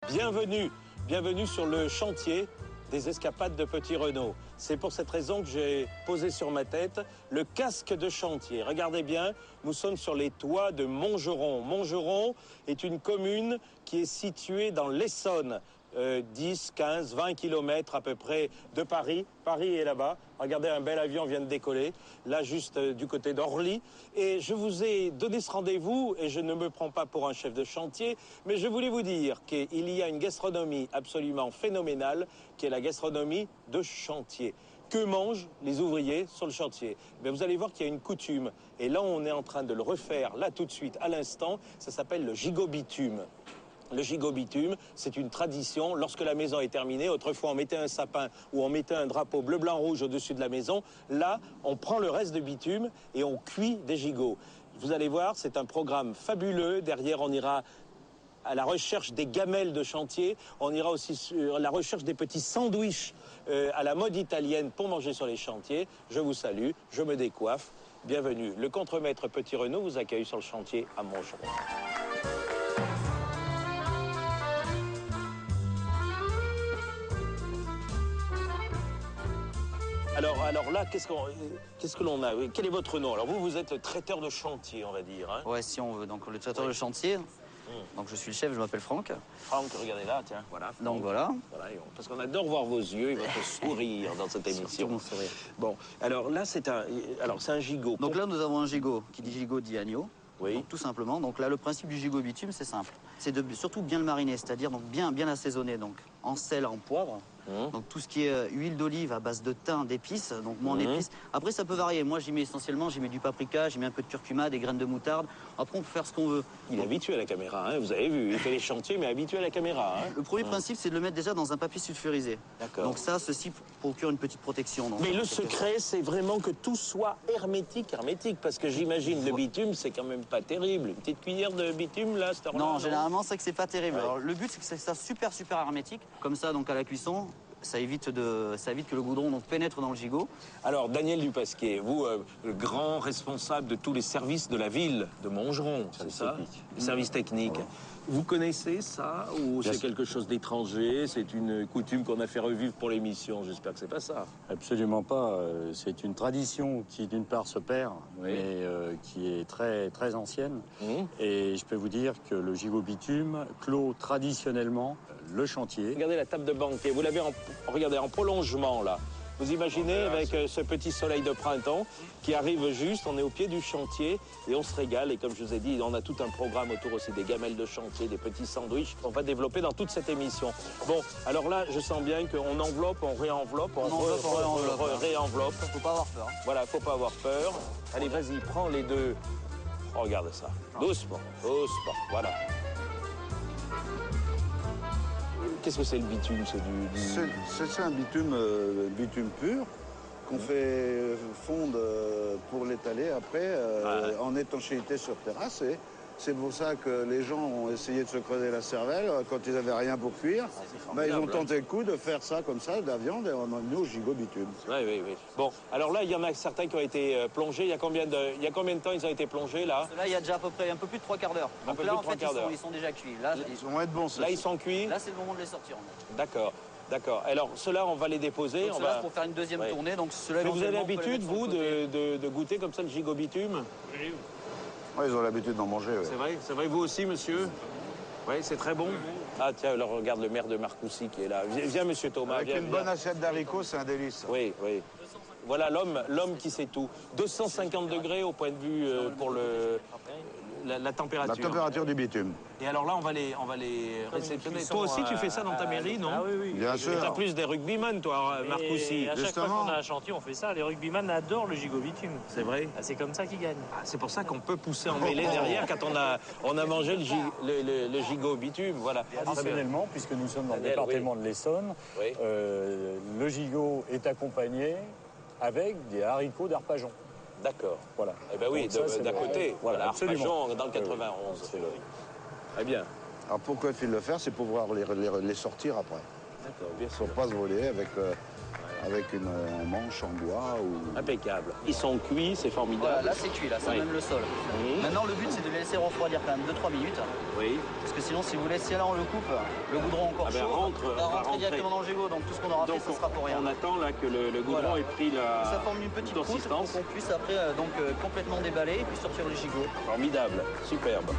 Bienvenue, bienvenue sur le chantier des escapades de Petit Renault. C'est pour cette raison que j'ai posé sur ma tête le casque de chantier. Regardez bien, nous sommes sur les toits de Montgeron. Montgeron est une commune qui est située dans l'Essonne, 10, 15, 20 kilomètres à peu près de Paris. Paris est là-bas. Regardez, un bel avion vient de décoller, là juste du côté d'Orly. Et je vous ai donné ce rendez-vous, et je ne me prends pas pour un chef de chantier, mais je voulais vous dire qu'il y a une gastronomie absolument phénoménale, qui est la gastronomie de chantier. Que mangent les ouvriers sur le chantier? Mais vous allez voir qu'il y a une coutume. Et là, on est en train de le refaire, là tout de suite, à l'instant. Ça s'appelle le gigot bitume. Le gigot bitume, c'est une tradition. Lorsque la maison est terminée, autrefois on mettait un sapin ou on mettait un drapeau bleu, blanc, rouge au-dessus de la maison. Là, on prend le reste de bitume et on cuit des gigots. Vous allez voir, c'est un programme fabuleux. Derrière, on ira à la recherche des gamelles de chantier. On ira aussi sur la recherche des petits sandwichs à la mode italienne pour manger sur les chantiers. Je vous salue, je me décoiffe. Bienvenue. Le contremaître Petit Renault vous accueille sur le chantier à Montgeron. Alors là, qu'est-ce que l'on a? Quel est votre nom? Alors vous êtes traiteur de chantier, on va dire. Hein? Ouais, si on veut. Donc le traiteur de chantier. Donc je suis le chef, je m'appelle Franck. Franck, regardez là, tiens, voilà. Franck. Donc voilà. Parce qu'on adore voir vos yeux et votre sourire dans cette émission. Surtout mon sourire. Bon, alors là, c'est un gigot. Donc là, nous avons un gigot. Qui dit gigot dit agneau. Oui. Donc, tout simplement. Donc là, le principe du gigot bitume, c'est simple. C'est de surtout bien le mariner, c'est-à-dire donc bien assaisonner, donc en sel, en poivre. Donc tout ce qui est huile d'olive à base de thym, d'épices, donc moi en épices. Après ça peut varier, moi j'y mets essentiellement, j'y mets du paprika, j'y mets un peu de curcuma, des graines de moutarde. Après on peut faire ce qu'on veut. Il est habitué à la caméra, hein, vous avez vu, il fait les chantiers mais habitué à la caméra. Hein. Le premier principe c'est de le mettre déjà dans un papier sulfurisé. D'accord. Donc ça, ceci procure une petite protection. Donc, mais le secret c'est vraiment que tout soit hermétique, parce que j'imagine le bitume c'est quand même pas terrible. Une petite cuillère de bitume là, c'est non, généralement c'est que c'est pas terrible. Ouais. Alors, le but c'est que ça super hermétique, comme ça donc à la cuisson. Ça évite que le goudron donc, pénètre dans le gigot. Alors, Daniel Dupasquier, vous, le grand responsable de tous les services de la ville de Montgeron, c'est ça? Les services techniques. Ouais. Vous connaissez ça ou c'est quelque chose d'étranger? C'est une coutume qu'on a fait revivre pour l'émission? J'espère que c'est pas ça. Absolument pas. C'est une tradition qui, d'une part, se perd, mais qui est très ancienne. Et je peux vous dire que le gigot bitume clôt traditionnellement le chantier. Regardez la table de banquet. Vous l'avez regardez, en prolongement, là. Vous imaginez avec ce petit soleil de printemps qui arrive juste, on est au pied du chantier et on se régale. Et comme je vous ai dit, on a tout un programme autour aussi des gamelles de chantier, des petits sandwichs qu'on va développer dans toute cette émission. Bon, alors là, je sens bien qu'on enveloppe, on réenveloppe, on réenveloppe. Faut pas avoir peur. Voilà, faut pas avoir peur. Allez, vas-y, prends les deux. Oh, regarde ça. Doucement, doucement, voilà. Qu'est-ce que c'est le bitume? C'est un bitume pur qu'on fait fondre pour l'étaler après en étanchéité sur terrasse. Et c'est pour ça que les gens ont essayé de se creuser la cervelle quand ils n'avaient rien pour cuire. Ils ont tenté le coup de faire ça comme ça, de la viande, et on a mis au gigot bitume. Oui. Bon, alors là, il y en a certains qui ont été plongés. Il y a combien de temps ils ont été plongés, là? Là, il y a déjà à peu près un peu plus de 3/4 d'heure. Donc là, en fait, ils sont déjà cuits. Là, ils vont être bons, ça. Là, ils sont cuits? Là, c'est le moment de les sortir. D'accord. Alors, ceux-là, on va les déposer. Donc, ceux-là, pour faire une deuxième tournée. Donc, mais vous avez l'habitude, vous, de goûter comme ça le gigot bitume? Oui, ils ont l'habitude d'en manger. C'est vrai, vous aussi, monsieur? Oui, c'est très bon. Ah, tiens, alors regarde le maire de Marcoussis qui est là. Viens, monsieur Thomas. Avec une bonne assiette d'haricots, c'est un délice. Oui. Voilà l'homme qui sait tout. 250 degrés au point de vue pour la température. La température du bitume. Et alors là, on va les réceptionner. Toi aussi, tu fais ça dans ta mairie, non? Ah oui. Bien sûr. Tu as plus des rugbyman, toi, Marcoussis. À chaque fois qu'on a un chantier, on fait ça. Les rugbyman adorent le gigot bitume. C'est vrai? Ah, c'est comme ça qu'ils gagnent. Ah, c'est pour ça qu'on peut pousser en mêlée derrière quand on a mangé le gigot bitume. Voilà. Traditionnellement, puisque nous sommes dans le département de l'Essonne, le gigot est accompagné avec des haricots d'Arpajon. D'accord. Voilà. Eh bien oui, d'à côté. Voilà, absolument. Arpajon, dans le 91. Très bien. Alors pourquoi il faut le faire? C'est pour pouvoir les sortir après. D'accord, bien Il ne sûr. faut pas se voler avec avec un manche en bois ou... Impeccable. Ils sont cuits, c'est formidable. Voilà, là c'est cuit, là, ça Oui. même le sol. Oui. Maintenant, le but c'est de les laisser refroidir quand même 2-3 minutes. Oui. Parce que sinon, si vous laissez là, on le coupe, le goudron encore Ah ben, chaud, on va va rentrer rentrer. directement dans le gigot. Donc tout ce qu'on aura Donc fait, ça sera pour rien. on attend là que le goudron Voilà. ait pris la Ça forme une petite croûte pour consistance. qu'on puisse après complètement déballer et puis sortir le gigot. Formidable, superbe.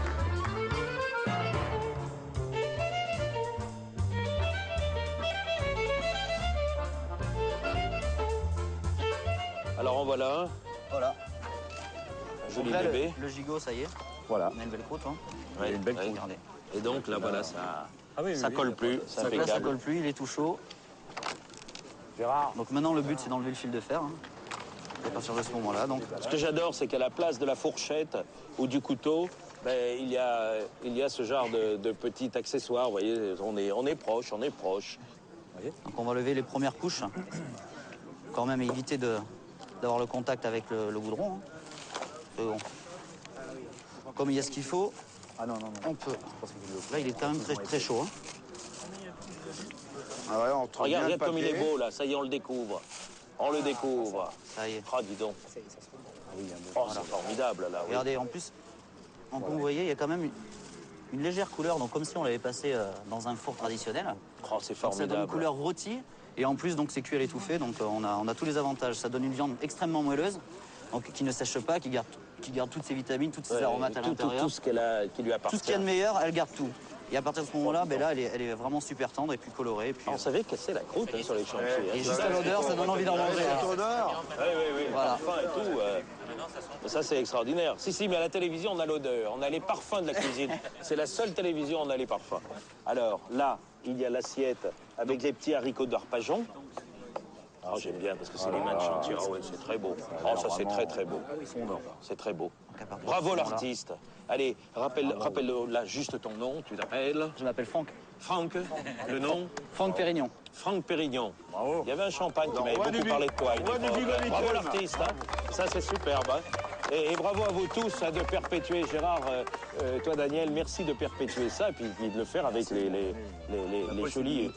Alors en voilà un, Voilà. joli Donc là, bébé. le gigot, ça y est, Voilà. on a une belle croûte. Hein. Ouais, une belle ouais. Regardez. Et donc là voilà, ça, Ah oui, ça oui, colle oui, plus, c'est Là, ça impeccable. colle plus, il est tout chaud. Gérard. Donc maintenant, le but, c'est d'enlever le fil de fer. Hein. À partir de ce moment-là, donc. Ce que j'adore, c'est qu'à la place de la fourchette ou du couteau, ben, il y a ce genre de petit accessoire. Vous voyez, on est proche, on est proche. Donc on va lever les premières couches. Quand même éviter d'avoir le contact avec le goudron. Hein. C'est bon. Comme il y a ce qu'il faut, Ah non, non, non. on peut. Là, il est quand même très chaud. Hein. Ah ouais, on trouve bien Regarde, le regarde comme il est papier. beau là, ça y est, on le découvre. On le découvre. Ça y est. Ah, dis donc. Oh, c'est formidable là. Oui. Regardez, en plus, comme vous voyez, il y a quand même une légère couleur, donc comme si on l'avait passé dans un four traditionnel. Oh, c'est Donc, ça donne une formidable. couleur rôtie, et en plus, donc c'est cuit à l'étouffée, donc on a tous les avantages. Ça donne une viande extrêmement moelleuse, donc qui ne sèche pas, qui garde toutes ses vitamines, toutes ses Ouais, aromates à l'intérieur. tout ce qui lui appartient. Tout ce qu'il y a de meilleur, elle garde tout. Et à partir de ce moment-là, ben là, elle est vraiment super tendre et puis colorée. Et puis, On savait casser la croûte hein, sur les chantiers. et hein. juste à l'odeur, ça donne envie d'en manger. hein. Cette odeur. Oui, Voilà. parfum et tout. Ça, c'est extraordinaire. Si, mais à la télévision, on a l'odeur, on a les parfums de la cuisine. C'est la seule télévision où on a les parfums. Alors, là, il y a l'assiette avec les petits haricots d'arpajon. Ah, j'aime bien parce que c'est les mains de chantier. Ah ouais, c'est très beau. Oh, ça, c'est très beau. C'est très beau. Donc, à partir de Bravo ce moment-là, l'artiste. Allez, rappelle là juste ton nom, tu t'appelles Je m'appelle Franck. Franck, le nom Franck Pérignon. Franck Pérignon. Bravo. Il y avait un champagne qui m'avait roi beaucoup du parlé de toi. à une roi du époque. Gigot Bravo Bitume. l'artiste. Hein. Ça, c'est superbe. Hein. Et bravo à vous tous hein, de perpétuer, Gérard, toi Daniel, merci de perpétuer ça et puis de le faire avec les jolis...